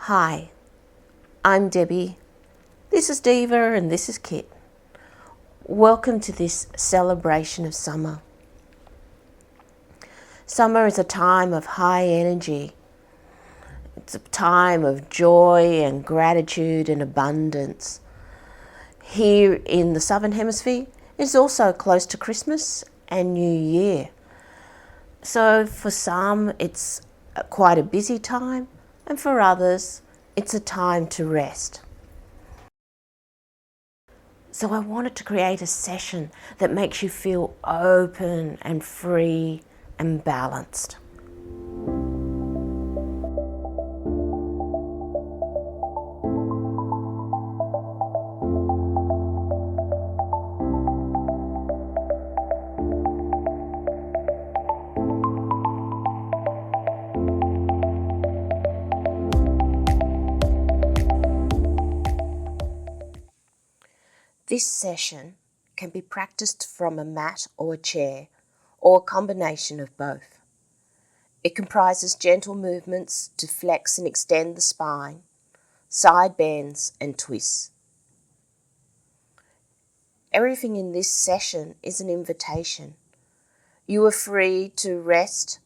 Hi, I'm Debbie. This is Diva and this is Kit. Welcome to this celebration of summer. Summer is a time of high energy. It's a time of joy and gratitude and abundance. Here in the Southern Hemisphere, it's also close to Christmas and New Year. So for some, it's quite a busy time, and for others, it's a time to rest. So I wanted to create a session that makes you feel open and free and balanced. This session can be practiced from a mat or a chair, or a combination of both. It comprises gentle movements to flex and extend the spine, side bends and twists. Everything in this session is an invitation. You are free to rest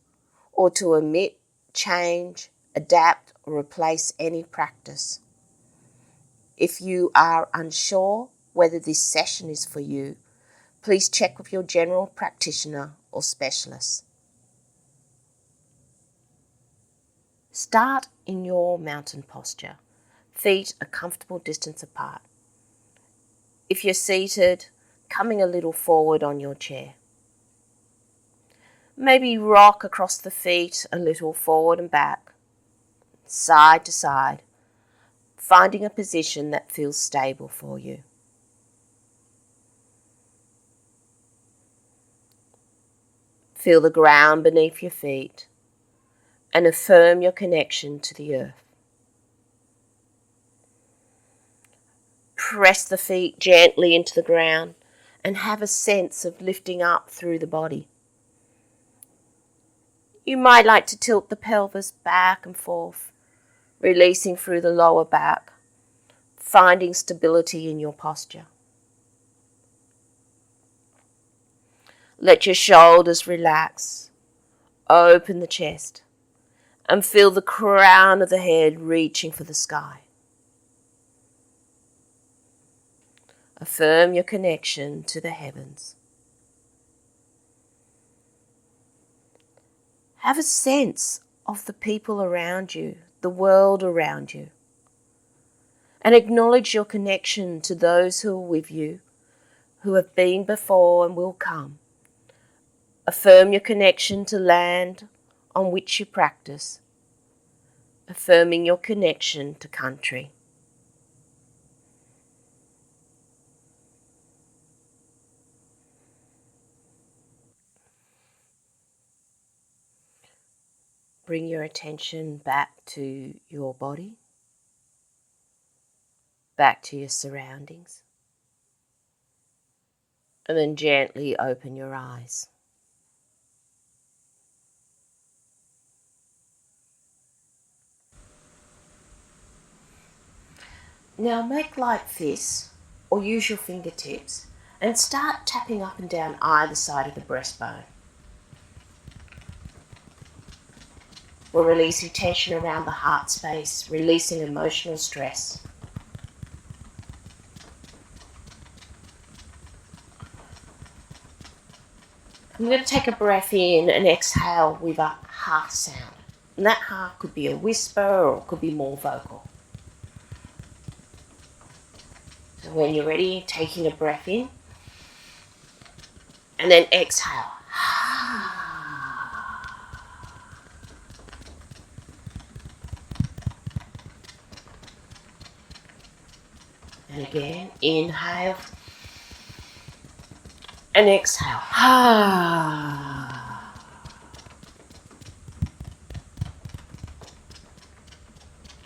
or to omit, change, adapt or replace any practice. If you are unsure whether this session is for you, please check with your general practitioner or specialist. Start in your mountain posture, feet a comfortable distance apart. If you're seated, coming a little forward on your chair. Maybe rock across the feet a little forward and back, side to side, finding a position that feels stable for you. Feel the ground beneath your feet and affirm your connection to the earth. Press the feet gently into the ground and have a sense of lifting up through the body. You might like to tilt the pelvis back and forth, releasing through the lower back, finding stability in your posture. Let your shoulders relax, open the chest, and feel the crown of the head reaching for the sky. Affirm your connection to the heavens. Have a sense of the people around you, the world around you, and acknowledge your connection to those who are with you, who have been before and will come. Affirm your connection to land on which you practice, affirming your connection to country. Bring your attention back to your body, back to your surroundings, and then gently open your eyes. Now make like fists or use your fingertips and start tapping up and down either side of the breastbone. We're releasing tension around the heart space, releasing emotional stress. I'm going to take a breath in and exhale with a ha sound. And that ha could be a whisper or it could be more vocal. So when you're ready, taking a breath in and then exhale. And again, inhale and exhale.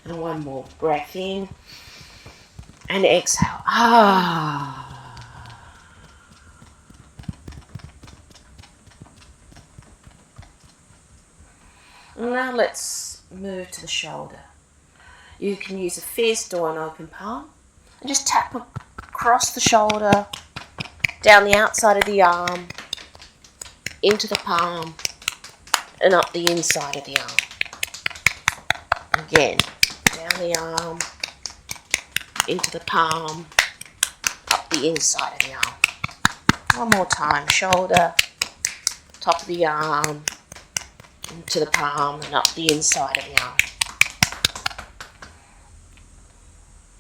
And one more breath in and exhale. And now let's move to the shoulder. You can use a fist or an open palm and just tap across the shoulder, down the outside of the arm, into the palm, and up the inside of the arm. Again, down the arm, into the palm, up the inside of the arm. One more time, shoulder, top of the arm, into the palm, and up the inside of the arm.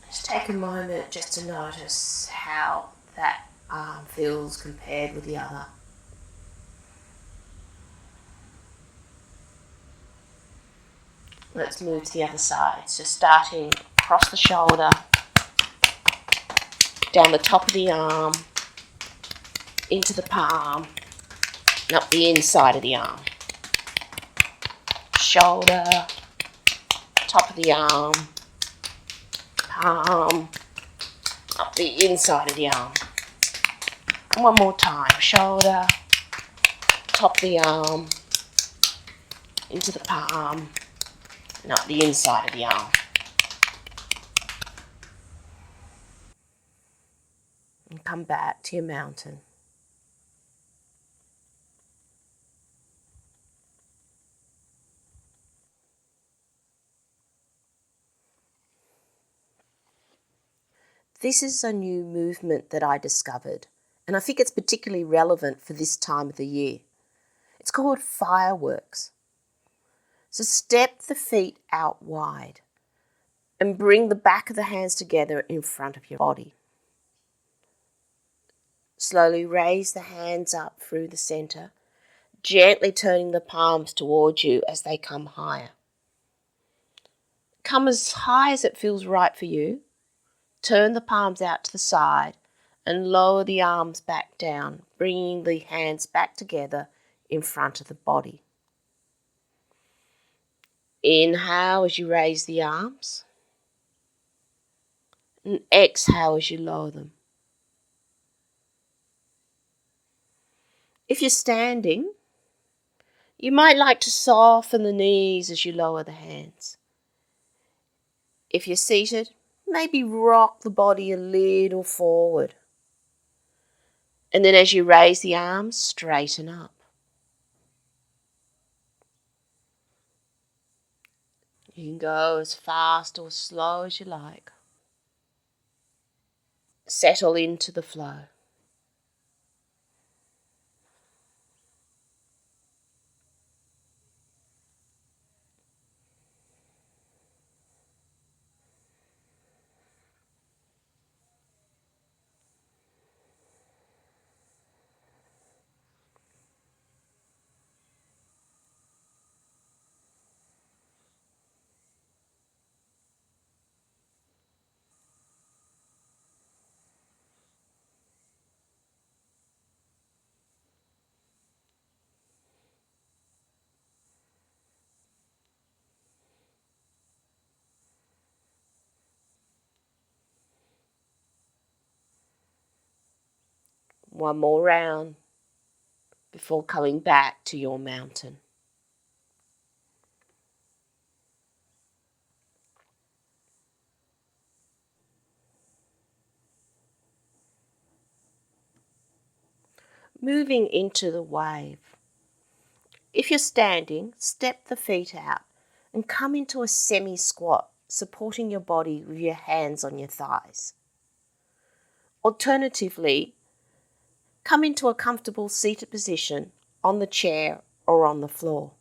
Just take a moment just to notice how that arm feels compared with the other. Let's move to the other side. So starting across the shoulder, down the top of the arm, into the palm, and up the inside of the arm. Shoulder, top of the arm, palm, up the inside of the arm. And one more time. Shoulder, top of the arm, into the palm, and up the inside of the arm. And come back to your mountain. This is a new movement that I discovered, and I think it's particularly relevant for this time of the year. It's called fireworks. So step the feet out wide and bring the back of the hands together in front of your body. Slowly raise the hands up through the center, gently turning the palms towards you as they come higher. Come as high as it feels right for you. Turn the palms out to the side and lower the arms back down, bringing the hands back together in front of the body. Inhale as you raise the arms, and exhale as you lower them. If you're standing, you might like to soften the knees as you lower the hands. If you're seated, maybe rock the body a little forward. And then as you raise the arms, straighten up. You can go as fast or slow as you like. Settle into the flow. One more round before coming back to your mountain. Moving into the wave. If you're standing, step the feet out and come into a semi-squat, supporting your body with your hands on your thighs. Alternatively, come into a comfortable seated position on the chair or on the floor.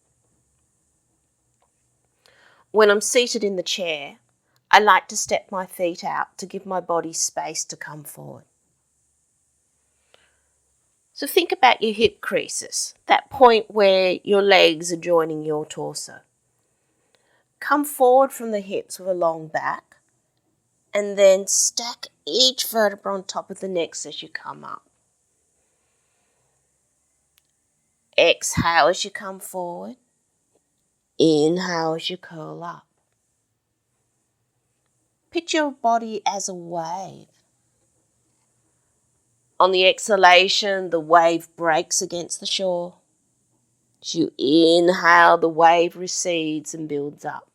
When I'm seated in the chair, I like to step my feet out to give my body space to come forward. So think about your hip creases, that point where your legs are joining your torso. Come forward from the hips with a long back, and then stack each vertebra on top of the next as you come up. Exhale as you come forward. Inhale as you curl up. Picture your body as a wave. On the exhalation, the wave breaks against the shore. As you inhale, the wave recedes and builds up.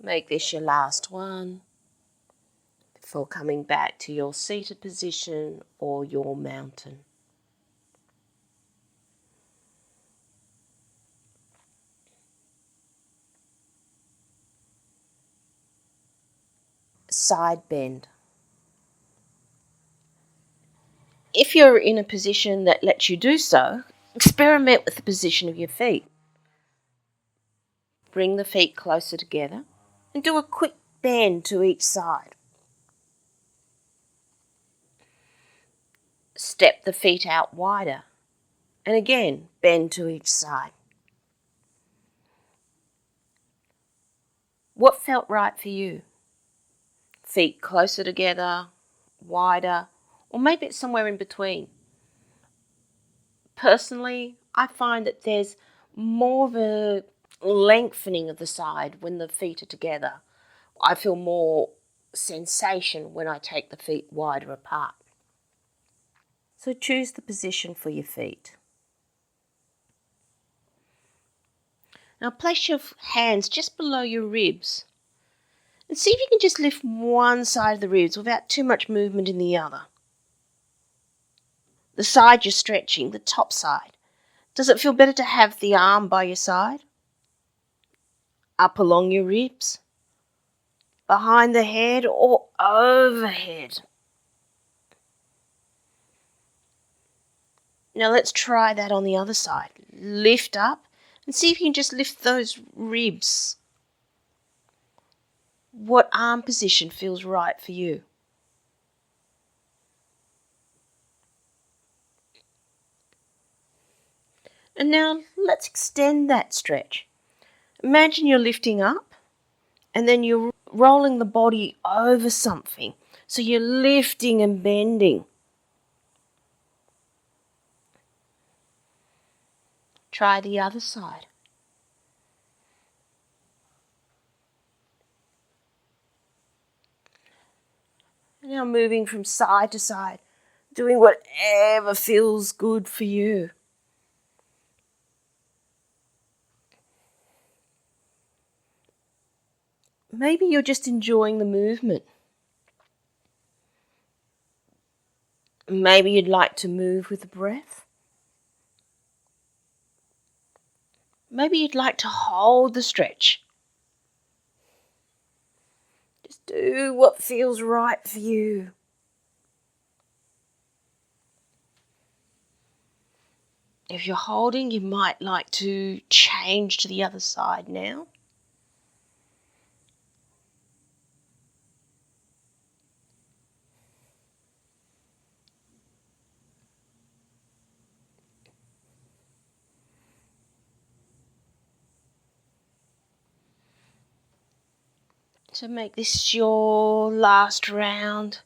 Make this your last one before coming back to your seated position or your mountain. Side bend. If you're in a position that lets you do so, experiment with the position of your feet. Bring the feet closer together and do a quick bend to each side. Step the feet out wider and again bend to each side. What felt right for you? Feet closer together, wider, or maybe it's somewhere in between. Personally, I find that there's more of a lengthening of the side when the feet are together. I feel more sensation when I take the feet wider apart. So choose the position for your feet. Now place your hands just below your ribs and see if you can just lift one side of the ribs without too much movement in the other. The side you're stretching, the top side. Does it feel better to have the arm by your side? Up along your ribs? Behind the head or overhead? Now let's try that on the other side. Lift up and see if you can just lift those ribs. What arm position feels right for you? And now let's extend that stretch. Imagine you're lifting up and then you're rolling the body over something. So you're lifting and bending. Try the other side. Now moving from side to side, doing whatever feels good for you. Maybe you're just enjoying the movement. Maybe you'd like to move with the breath. Maybe you'd like to hold the stretch. Just do what feels right for you. If you're holding, you might like to change to the other side now. So make this your last round.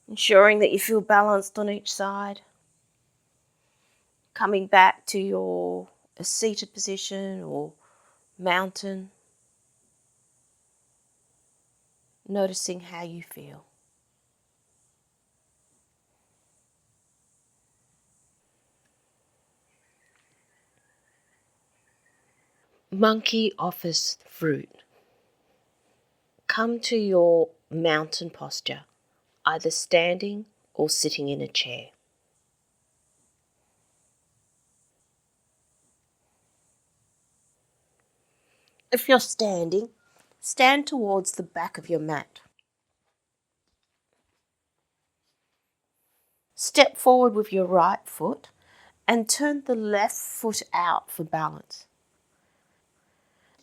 Ensuring that you feel balanced on each side. Coming back to your seated position or mountain. Noticing how you feel. Monkey offers fruit. Come to your mountain posture, either standing or sitting in a chair. If you're standing, stand towards the back of your mat. Step forward with your right foot and turn the left foot out for balance.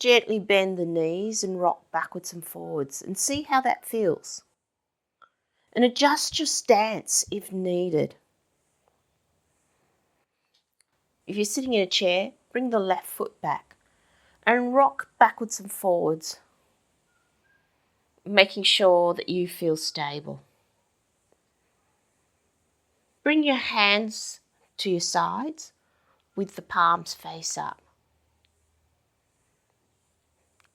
Gently bend the knees and rock backwards and forwards and see how that feels. And adjust your stance if needed. If you're sitting in a chair, bring the left foot back and rock backwards and forwards, making sure that you feel stable. Bring your hands to your sides with the palms face up.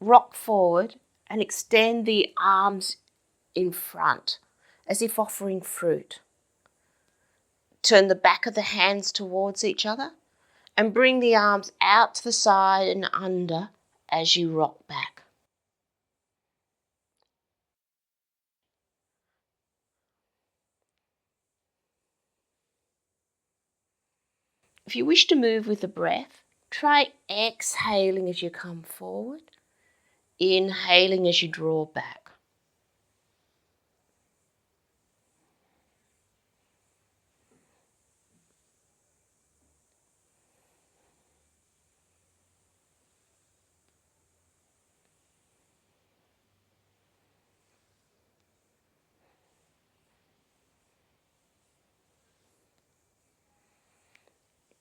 Rock forward and extend the arms in front as if offering fruit. Turn the back of the hands towards each other and bring the arms out to the side and under as you rock back. If you wish to move with the breath, try exhaling as you come forward, inhaling as you draw back.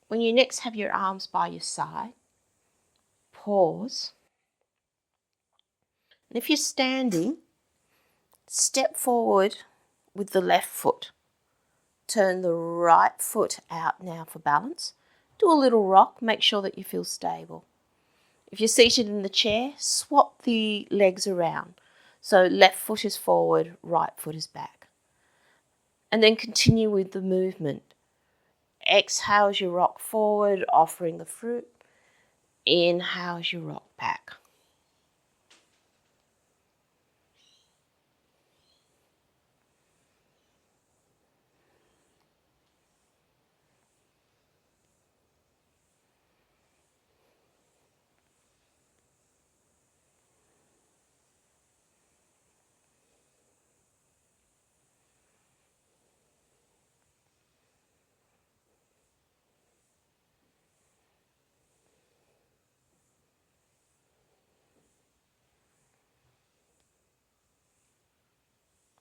When you next have your arms by your side, pause. And if you're standing, step forward with the left foot. Turn the right foot out now for balance. Do a little rock, make sure that you feel stable. If you're seated in the chair, swap the legs around. So left foot is forward, right foot is back. And then continue with the movement. Exhale as you rock forward, offering the fruit. Inhale as you rock back.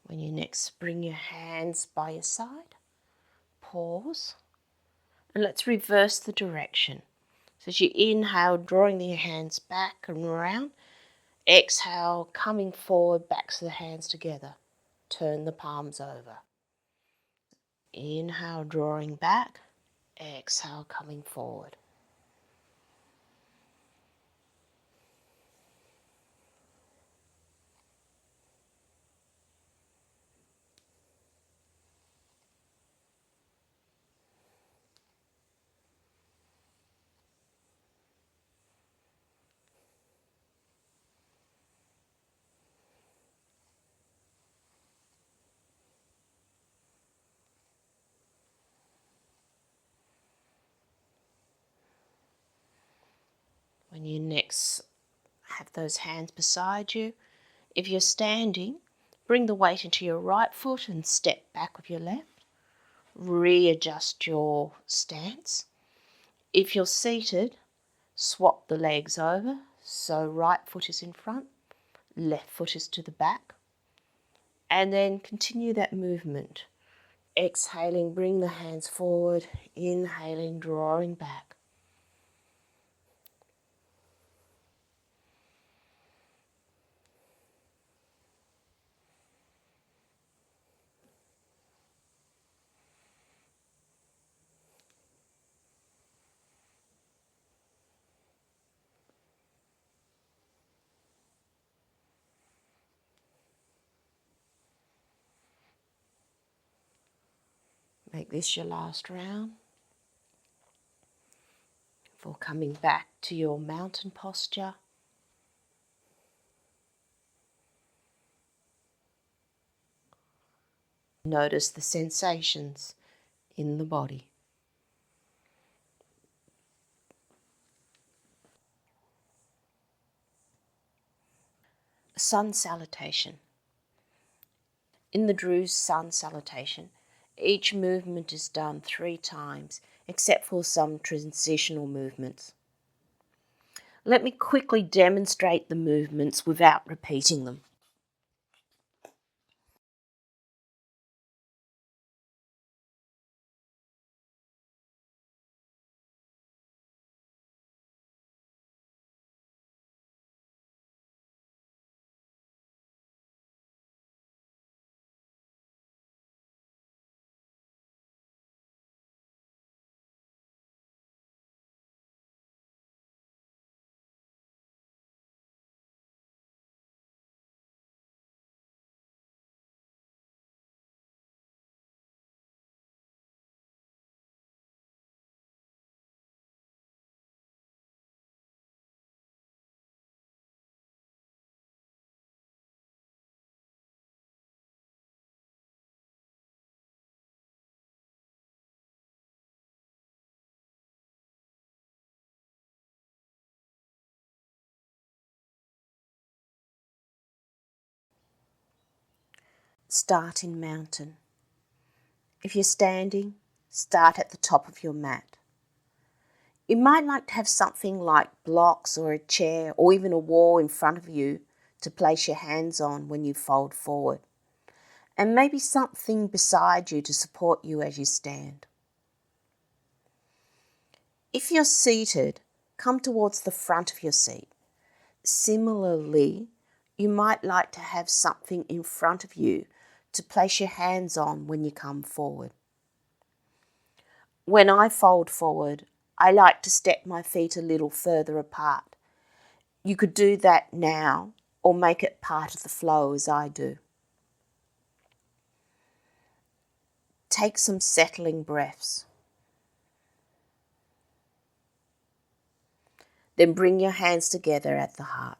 When you next bring your hands by your side, pause, and let's reverse the direction. So as you inhale, drawing your hands back and around, exhale, coming forward, backs of the hands together. Turn the palms over. Inhale, drawing back, exhale, coming forward. When you next have those hands beside you, if you're standing, bring the weight into your right foot and step back with your left. Readjust your stance. If you're seated, swap the legs over. So right foot is in front, left foot is to the back. And then continue that movement. Exhaling, bring the hands forward. Inhaling, drawing back. Make this your last round before coming back to your mountain posture. Notice the sensations in the body. Sun Salutation. In the Druze Sun Salutation, each movement is done 3 times, except for some transitional movements. Let me quickly demonstrate the movements without repeating them. start in mountain. If you're standing, start at the top of your mat. You might like to have something like blocks or a chair or even a wall in front of you to place your hands on when you fold forward, and maybe something beside you to support you as you stand. If you're seated, come towards the front of your seat. Similarly, you might like to have something in front of you to place your hands on when you come forward. When I fold forward, I like to step my feet a little further apart. You could do that now or make it part of the flow as I do. Take some settling breaths. Then bring your hands together at the heart.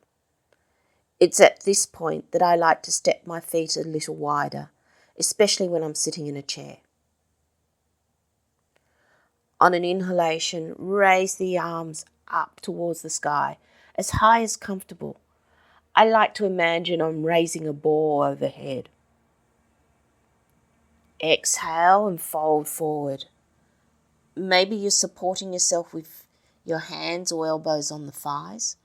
It's at this point that I like to step my feet a little wider, especially when I'm sitting in a chair. On an inhalation, raise the arms up towards the sky, as high as comfortable. I like to imagine I'm raising a ball overhead. Exhale and fold forward. Maybe you're supporting yourself with your hands or elbows on the thighs.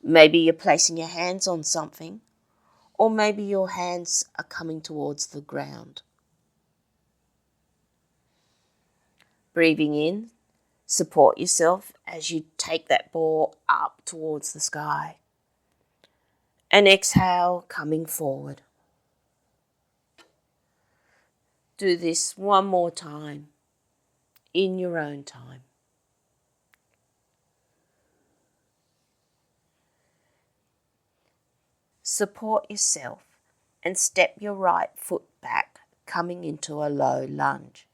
Maybe you're placing your hands on something, or maybe your hands are coming towards the ground. Breathing in, support yourself as you take that ball up towards the sky. And exhale, coming forward. Do this one more time, in your own time. Support yourself and step your right foot back, coming into a low lunge.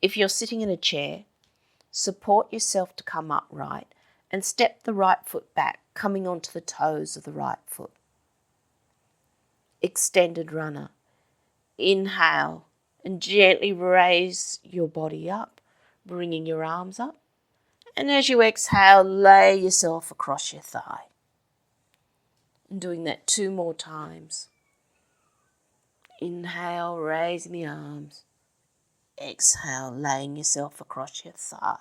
If you're sitting in a chair, support yourself to come upright and step the right foot back, coming onto the toes of the right foot. Extended runner. Inhale and gently raise your body up, bringing your arms up. And as you exhale, lay yourself across your thigh. And doing that 2 more times. Inhale, raising the arms. Exhale, laying yourself across your thigh.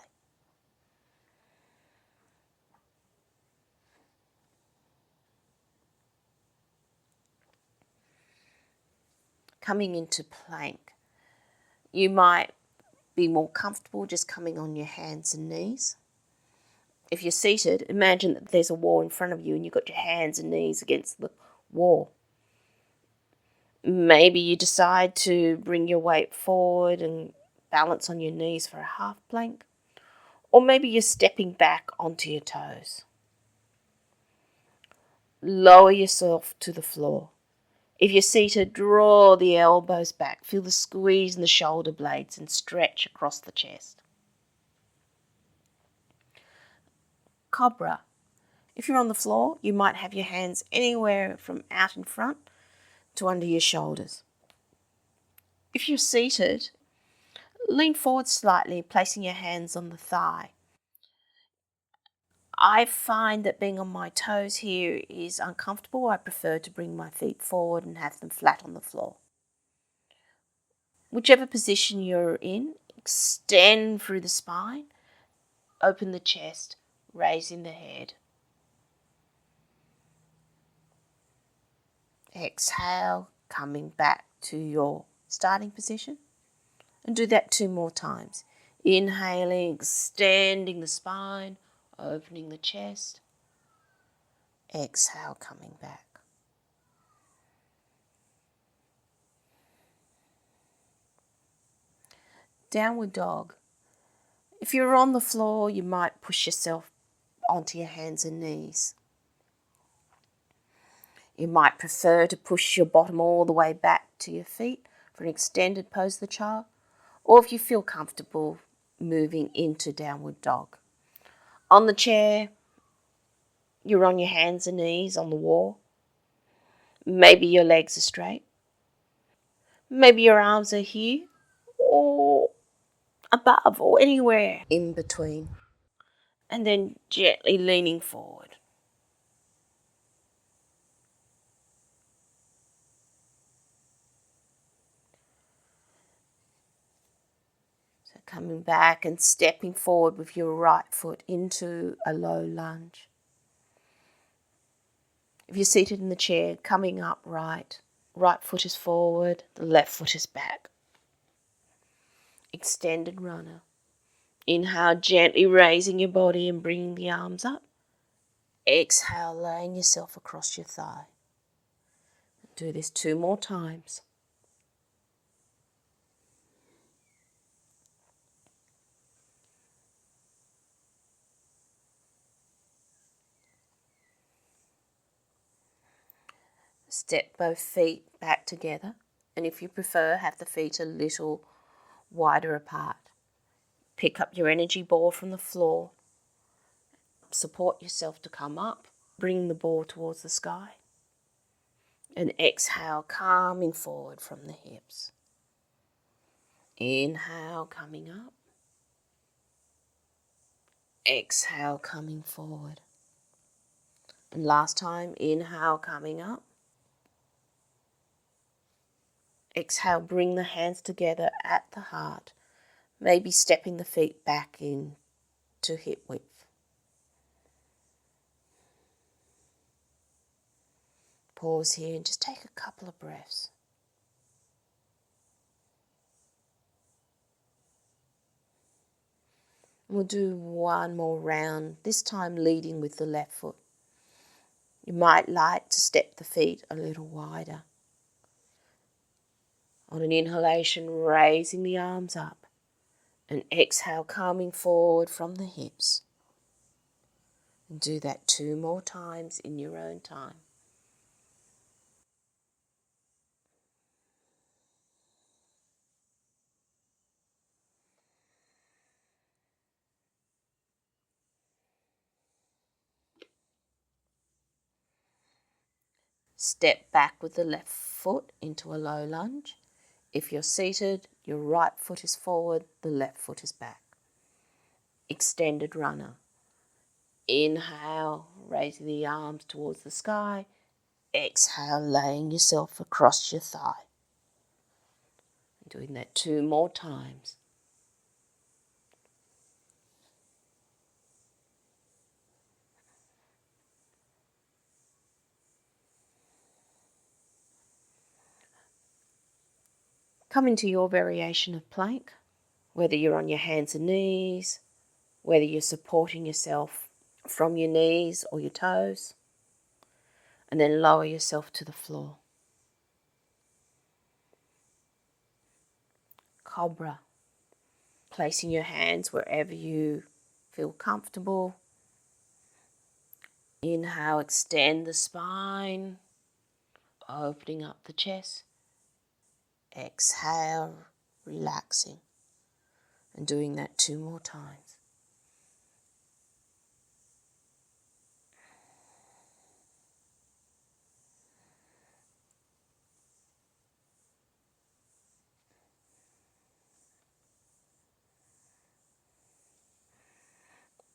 Coming into plank. You might be more comfortable just coming on your hands and knees. If you're seated, imagine that there's a wall in front of you and you've got your hands and knees against the wall. Maybe you decide to bring your weight forward and balance on your knees for a half plank. Or maybe you're stepping back onto your toes. Lower yourself to the floor. If you're seated, draw the elbows back. Feel the squeeze in the shoulder blades and stretch across the chest. Cobra. If you're on the floor, you might have your hands anywhere from out in front to under your shoulders. If you're seated, lean forward slightly, placing your hands on the thigh. I find that being on my toes here is uncomfortable. I prefer to bring my feet forward and have them flat on the floor. Whichever position you're in, extend through the spine, open the chest, raising the head. Exhale, coming back to your starting position. And do that 2 more times. Inhaling, extending the spine, opening the chest. Exhale, coming back. Downward dog. If you're on the floor, you might push yourself onto your hands and knees. You might prefer to push your bottom all the way back to your feet for an extended pose of the child, or if you feel comfortable, moving into downward dog. On the chair, you're on your hands and knees on the wall. Maybe your legs are straight. Maybe your arms are here or above or anywhere in between. And then gently leaning forward. Coming back and stepping forward with your right foot into a low lunge. If you're seated in the chair, coming upright, right foot is forward, the left foot is back. Extended runner. Inhale, gently raising your body and bringing the arms up. Exhale, laying yourself across your thigh. Do this 2 more times. Step both feet back together, and if you prefer, have the feet a little wider apart. Pick up your energy ball from the floor. Support yourself to come up. Bring the ball towards the sky. And exhale, coming forward from the hips. Inhale, coming up. Exhale, coming forward. And last time, inhale, coming up. Exhale, bring the hands together at the heart, maybe stepping the feet back in to hip width. Pause here and just take a couple of breaths. We'll do one more round, this time leading with the left foot. You might like to step the feet a little wider. On an inhalation, raising the arms up, and exhale, coming forward from the hips. And do that 2 more times in your own time. Step back with the left foot into a low lunge. If you're seated, your right foot is forward, the left foot is back. Extended runner. Inhale, raising the arms towards the sky. Exhale, laying yourself across your thigh. Doing that 2 more times. Come into your variation of plank, whether you're on your hands and knees, whether you're supporting yourself from your knees or your toes, and then lower yourself to the floor. Cobra, placing your hands wherever you feel comfortable. Inhale, extend the spine, opening up the chest. Exhale, relaxing, and doing that 2 more times.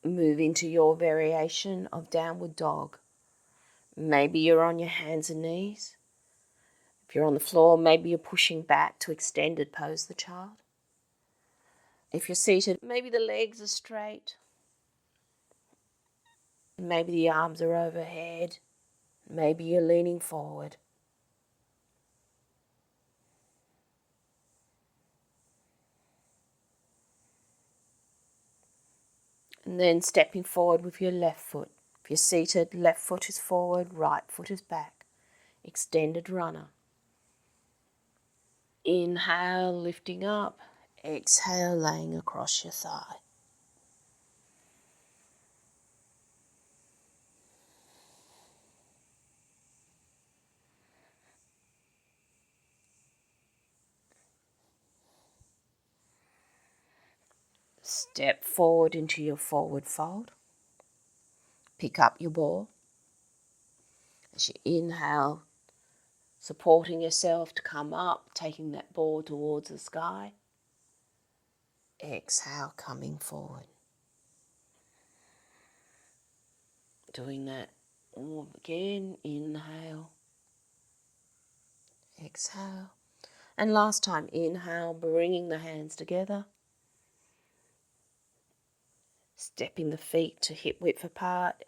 Move into your variation of downward dog. Maybe you're on your hands and knees. If you're on the floor, maybe you're pushing back to extended pose the child. If you're seated, maybe the legs are straight. Maybe the arms are overhead. Maybe you're leaning forward. And then stepping forward with your left foot. If you're seated, left foot is forward, right foot is back. Extended runner. Inhale, lifting up. Exhale, laying across your thigh. Step forward into your forward fold. Pick up your ball. As you inhale, supporting yourself to come up, taking that ball towards the sky. Exhale, coming forward. Doing that all again. Inhale. Exhale. And last time, inhale, bringing the hands together. Stepping the feet to hip width apart.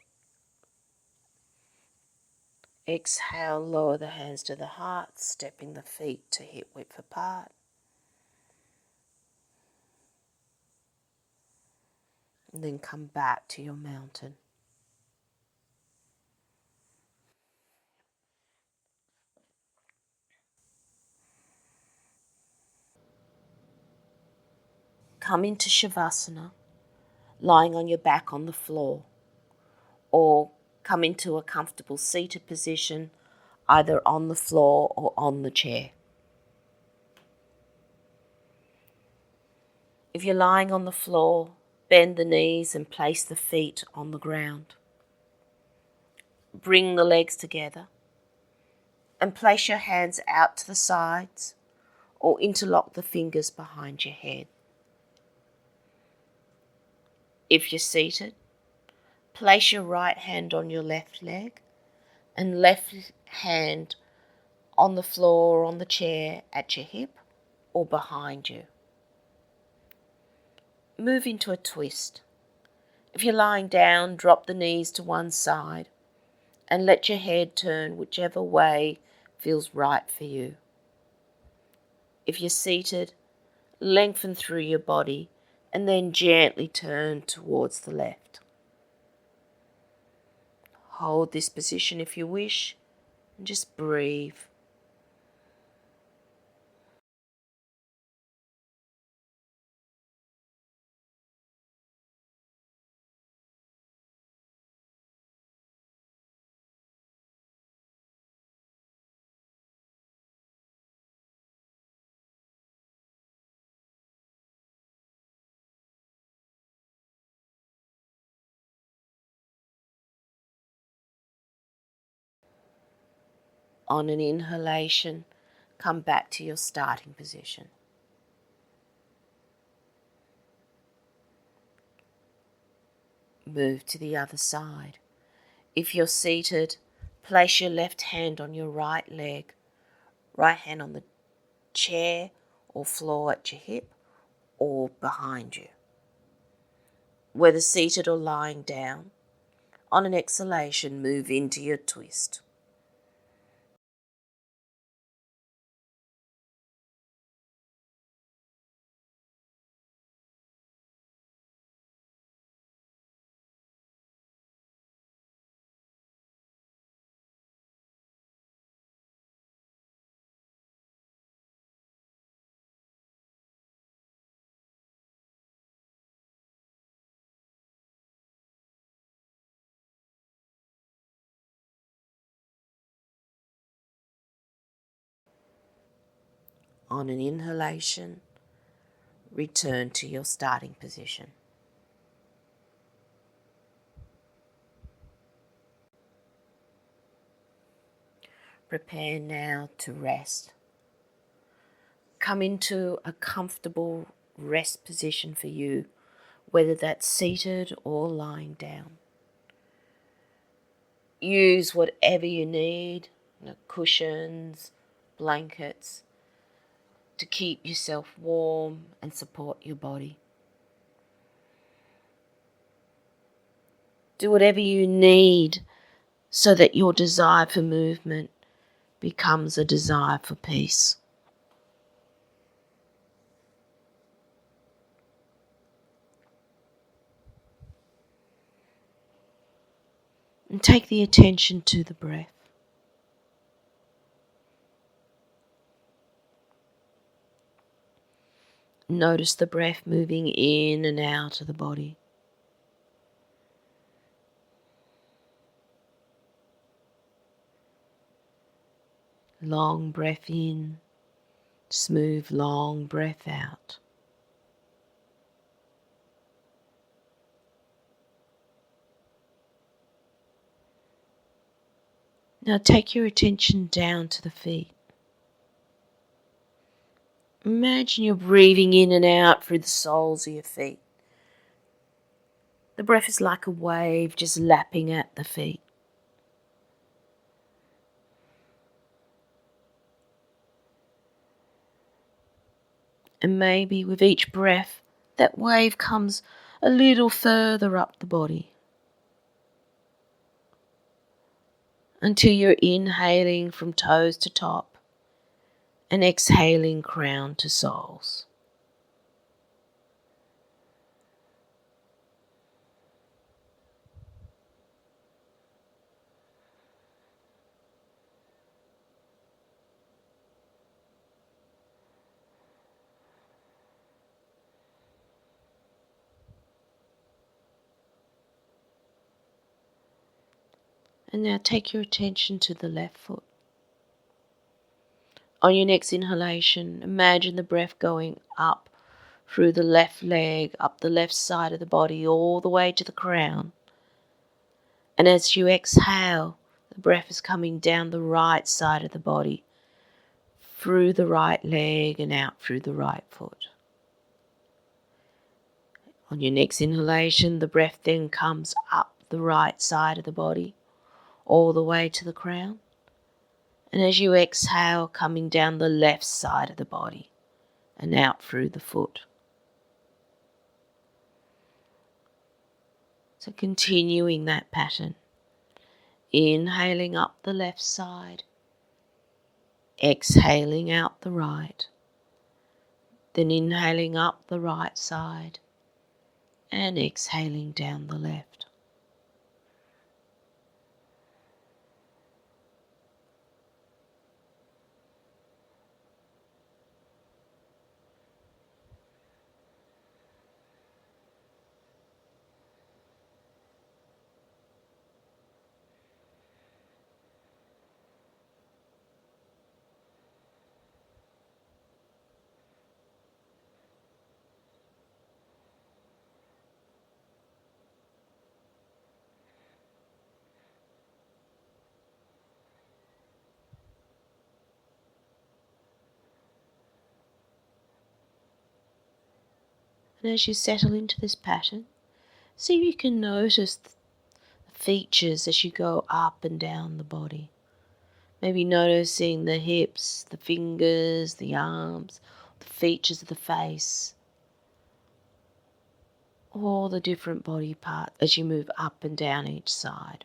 Exhale, lower the hands to the heart, stepping the feet to hip width apart. And then come back to your mountain. Come into Shavasana, lying on your back on the floor, or come into a comfortable seated position, either on the floor or on the chair. If you're lying on the floor, bend the knees and place the feet on the ground. Bring the legs together and place your hands out to the sides or interlock the fingers behind your head. If you're seated, place your right hand on your left leg and left hand on the floor or on the chair at your hip or behind you. Move into a twist. If you're lying down, drop the knees to one side and let your head turn whichever way feels right for you. If you're seated, lengthen through your body and then gently turn towards the left. Hold this position if you wish and just breathe. On an inhalation, come back to your starting position. Move to the other side. If you're seated, place your left hand on your right leg, right hand on the chair or floor at your hip or behind you. Whether seated or lying down, on an exhalation, move into your twist. On an inhalation, return to your starting position. Prepare now to rest. Come into a comfortable rest position for you, whether that's seated or lying down. Use whatever you need, cushions, blankets, to keep yourself warm and support your body. Do whatever you need so that your desire for movement becomes a desire for peace. And take the attention to the breath. Notice the breath moving in and out of the body. Long breath in, smooth long breath out. Now take your attention down to the feet. Imagine you're breathing in and out through the soles of your feet. The breath is like a wave just lapping at the feet. And maybe with each breath, that wave comes a little further up the body until you're inhaling from toes to top and exhaling crown to soles. And now take your attention to the left foot. On your next inhalation, imagine the breath going up through the left leg, up the left side of the body, all the way to the crown. And as you exhale, the breath is coming down the right side of the body, through the right leg and out through the right foot. On your next inhalation, the breath then comes up the right side of the body, all the way to the crown. And as you exhale, coming down the left side of the body and out through the foot. So continuing that pattern. Inhaling up the left side, exhaling out the right, then inhaling up the right side and exhaling down the left. And as you settle into this pattern, see if you can notice the features as you go up and down the body. Maybe noticing the hips, the fingers, the arms, the features of the face, all the different body parts as you move up and down each side.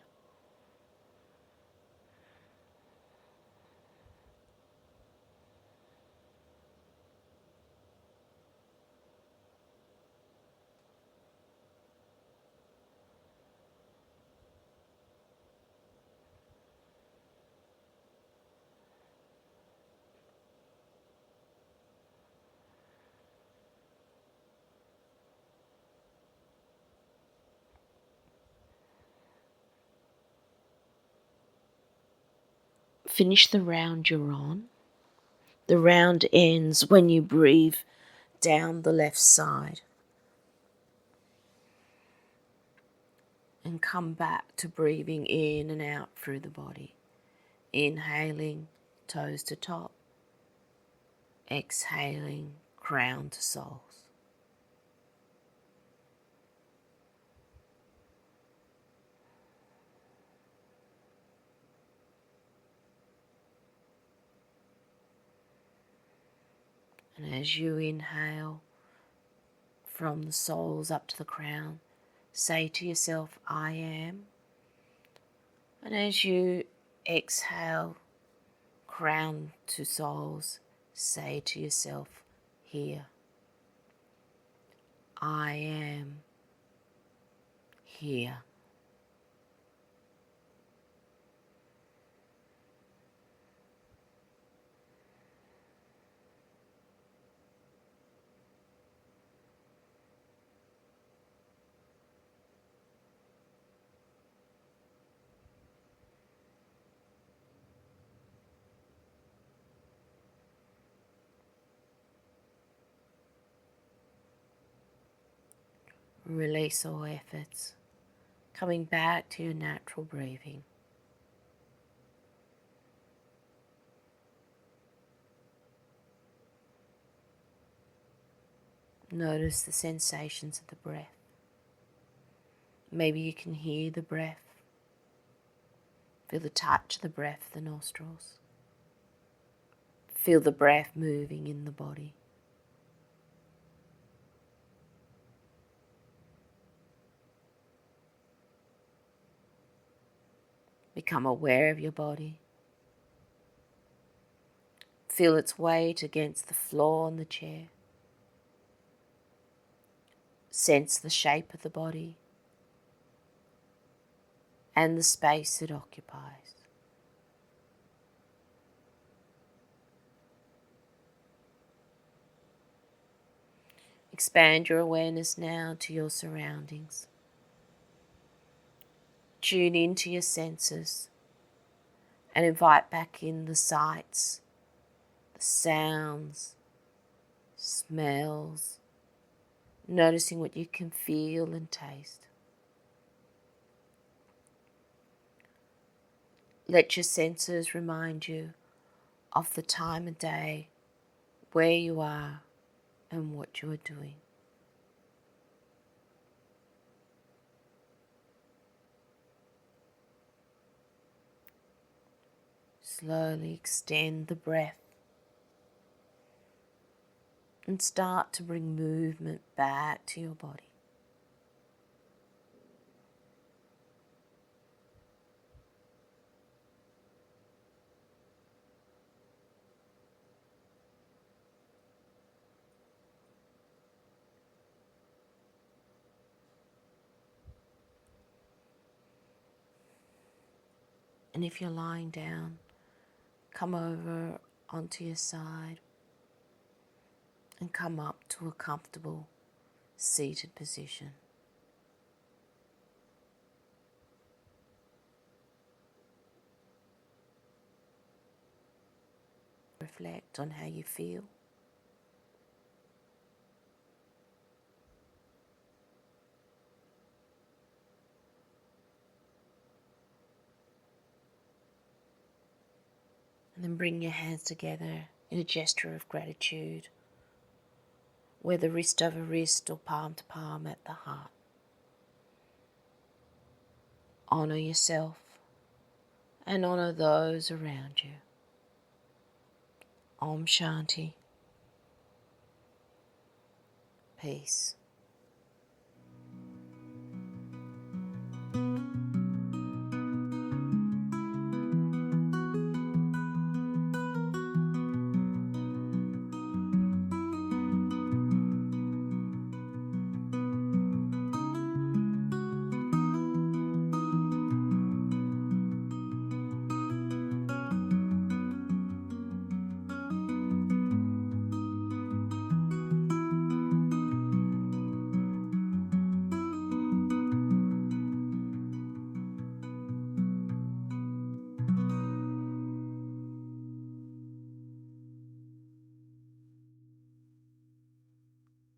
Finish the round you're on. The round ends when you breathe down the left side and come back to breathing in and out through the body. Inhaling, toes to top. Exhaling, crown to soles. And as you inhale from the soles up to the crown, say to yourself, I am. And as you exhale, crown to soles, say to yourself, here. I am here. Release all efforts, coming back to your natural breathing. Notice the sensations of the breath. Maybe you can hear the breath. Feel the touch of the breath of the nostrils. Feel the breath moving in the body. Become aware of your body. Feel its weight against the floor on the chair. Sense the shape of the body and the space it occupies. Expand your awareness now to your surroundings. Tune into your senses and invite back in the sights, the sounds, smells, noticing what you can feel and taste. Let your senses remind you of the time of day, where you are, and what you are doing. Slowly extend the breath and start to bring movement back to your body. And if you're lying down, come over onto your side and come up to a comfortable seated position. Reflect on how you feel. And then bring your hands together in a gesture of gratitude, whether wrist over wrist or palm to palm at the heart. Honour yourself and honour those around you. Om Shanti. Peace.